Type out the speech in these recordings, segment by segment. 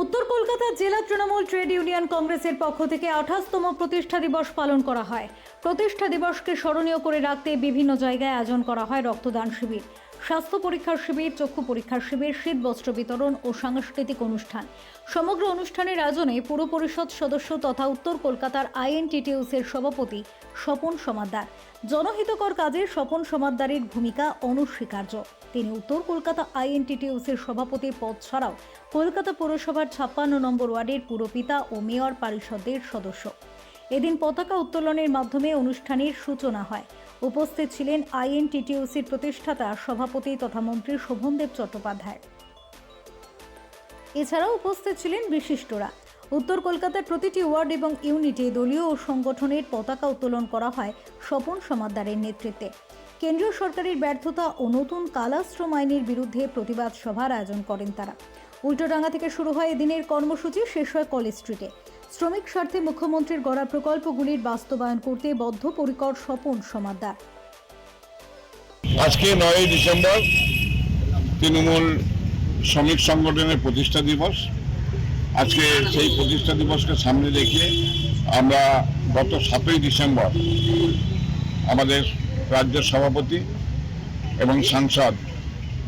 উত্তর কলকাতা জেলা Trinamool trade union কংগ্রেসের পক্ষ থেকে 28তম প্রতিষ্ঠা দিবস পালন করা হয়। প্রতিষ্ঠা দিবসকে স্মরণীয় করে রাখতে বিভিন্ন জায়গায় আয়োজন করা হয় রক্তদান শিবির, স্বাস্থ্য পরীক্ষার শিবির, চক্ষু পরীক্ষার শিবির, শীত বস্ত্র বিতরণ ও সাংস্কৃতিক অনুষ্ঠান। সমগ্র অনুষ্ঠানের আয়োজনে পুর পরিষদ সদস্য তথা উত্তর কলকাতার আইএনটিটিইউসির সভাপতি স্বপন সমাদ্দার। জনহিতকর কাজে স্বপন সমাদ্দারের ভূমিকা অনস্বীকার্য। তিনি উত্তর কলকাতা আইএনটিটিইউসির সভাপতি পদ ছাড়াও কলকাতা পৌরসভার 56 নম্বর ওয়ার্ডের পুরপিতা ও মেয়র পরিষদের সদস্য। এদিন পতাকা উত্তোলনের মাধ্যমে অনুষ্ঠানের সূচনা হয়। উপস্থিত ছিলেন আইএনটিটিইউসির প্রতিষ্ঠাতা সভাপতি তথা মন্ত্রী শোভনদেব চট্টোপাধ্যায়। এছাড়াও উপস্থিত ছিলেন বিশিষ্টরা। উত্তর কলকাতার প্রতিটি ওয়ার্ড এবং ইউনিটে দলীয় ও সংগঠনের পতাকা উত্তোলন করা হয় স্বপন সমাদ্দারের নেতৃত্বে। কেন্দ্রীয় সরকারের ব্যর্থতা ও নতুন কালাশ্রম আইনের বিরুদ্ধে প্রতিবাদ সভার আয়োজন করেন তারা। উল্টোডাঙ্গা থেকে শুরু হয় এদিনের কর্মসূচি, শেষ হয় কলেজ স্ট্রিটে। শ্রমিক স্বার্থে মুখ্যমন্ত্রীর গড়া প্রকল্পগুলির বাস্তবায়ন করতে বদ্ধপরিকর স্বপন সমাদ্দার। আজকে 9 ডিসেম্বর তৃণমূল শ্রমিক সংগঠনের প্রতিষ্ঠা দিবস। আজকে সেই প্রতিষ্ঠা দিবসকে সামনে রেখে আমরা গত 7ই ডিসেম্বর আমাদের রাজ্য সভাপতি এবং সাংসদ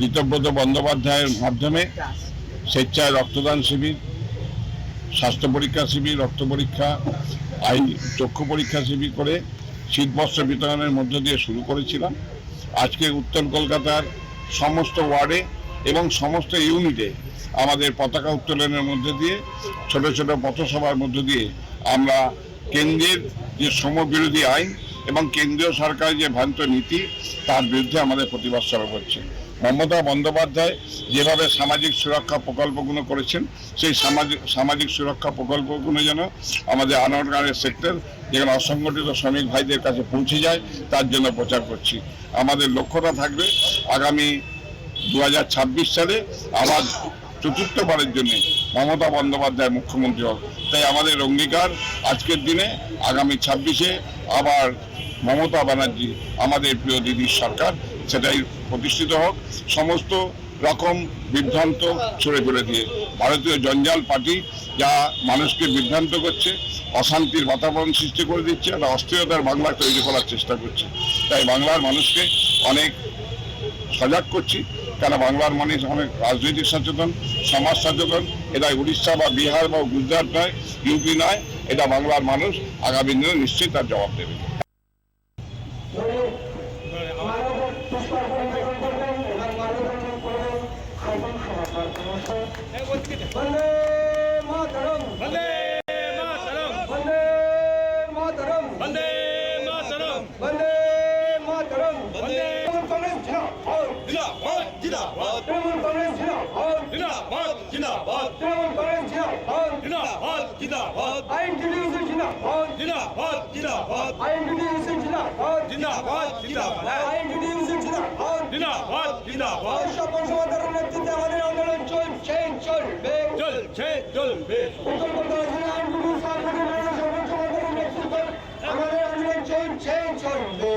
ঋতব্রত বন্দ্যোপাধ্যায়ের মাধ্যমে স্বেচ্ছায় রক্তদান শিবির, স্বাস্থ্য পরীক্ষা শিবির, রক্ত পরীক্ষা, চক্ষু পরীক্ষা শিবির করে শীতবস্ত্র বিতরণের মধ্য দিয়ে শুরু করেছিলাম। আজকে উত্তর কলকাতার সমস্ত ওয়ার্ডে এবং সমস্ত ইউনিটে আমাদের পতাকা উত্তোলনের মধ্যে দিয়ে, ছোট ছোট পথসভার মধ্য দিয়ে আমরা কেন্দ্রের যে শ্রমবিরোধী আইন এবং কেন্দ্রীয় সরকারের যে ভ্রান্ত নীতি তার বিরুদ্ধে আমাদের প্রতিবাদ সভা করছে। মমতা বন্দ্যোপাধ্যায় যেভাবে সামাজিক সুরক্ষা প্রকল্পগুলো করেছেন, সেই সামাজিক সুরক্ষা প্রকল্পগুলো যেন আমাদের আনারগাঁওয়ের সেক্টর, যেখানে অসংগঠিত শ্রমিক ভাইদের কাছে পৌঁছে যায়, তার জন্য প্রচার করছি। আমাদের লক্ষ্যটা থাকবে আগামী 2026 সালে আবার চতুর্থবারের জন্য মমতা বন্দ্যোপাধ্যায় মুখ্যমন্ত্রী হোক। তাই আমাদের অঙ্গীকার আজকের দিনে আগামী 26-এ আবার মমতা ব্যানার্জি, আমাদের প্রিয় দিদির সরকার, সেটাই প্রতিষ্ঠিত হোক। সমস্ত রকম বিভ্রান্ত ছড়ে ফেলে দিয়ে ভারতীয় জঞ্জাল পার্টি যা মানুষকে বিভ্রান্ত করছে, অশান্তির বাতাবরণ সৃষ্টি করে দিচ্ছে, আর অস্থিরতার বাংলা তৈরি করার চেষ্টা করছে। তাই বাংলার মানুষকে অনেক সজাগ করছি, কেন বাংলার মানুষ অনেক রাজনৈতিক সচেতন, সমাজ সচেতন। এটা উড়িষ্যা বা বিহার বা গুজরাট নয়, ইউপি নয়, এটা বাংলার মানুষ আগামী দিনে নিশ্চয়ই তার জবাব দেবে। স্বপন সমাদ্দারের নেতৃত্বে আমাদের আন্দোলন চলবে। উত্তর কলকাতা জেলা আইনজীবী সংগঠনের স্বপন সমাদ্দারের নেতৃত্বে আমাদের আন্দোলন চলবে।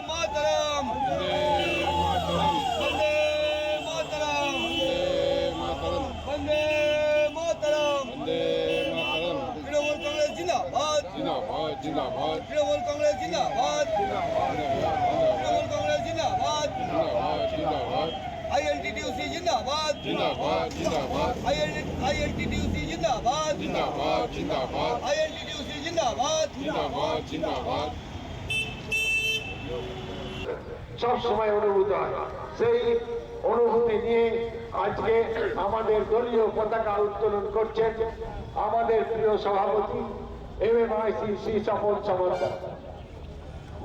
মাতরম বন্দে মাতরম, বন্দে মাতরম, তৃণমূল কংগ্রেস জিন্দাবাদ, তৃণমূল কংগ্রেস জিন্দাবাদ, তৃণমূল কংগ্রেস জিন্দাবাদ, আইএনটিটিইউসি জিন্দাবাদ, আইএনটিটিইউসি জিন্দাবাদ, আইএনটিটিইউসি জিন্দাবাদ। সব সময় অনুভূত হয়, সেই অনুভূতি নিয়ে আজকে আমাদের দলীয় পতাকা উত্তোলন করছেন আমাদের প্রিয় সভাপতি এমএমআইসিসি স্বপন সমাদ্দার।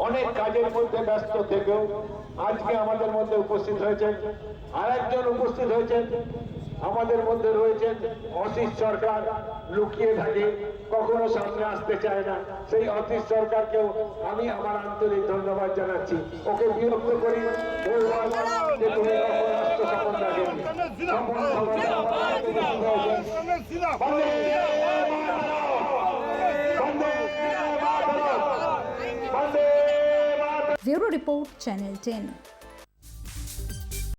অনেক কাজের মধ্যে ব্যস্ত থেকেও আজকে আমাদের মধ্যে উপস্থিত হয়েছেন। আরেকজন উপস্থিত হয়েছেন আমাদের মধ্যে রয়েছেন অতীশ সরকার, লুকিয়ে থাকে, কখনো সামনে আসতে চায় না। সেই অতীশ সরকারকেও আমি আমার আন্তরিক ধন্যবাদ জানাচ্ছি। ওকে বিরক্ত করি, বলবার যে তুমি কখন আসতো স্বপন দেখেন। Bureau Report, Channel 10।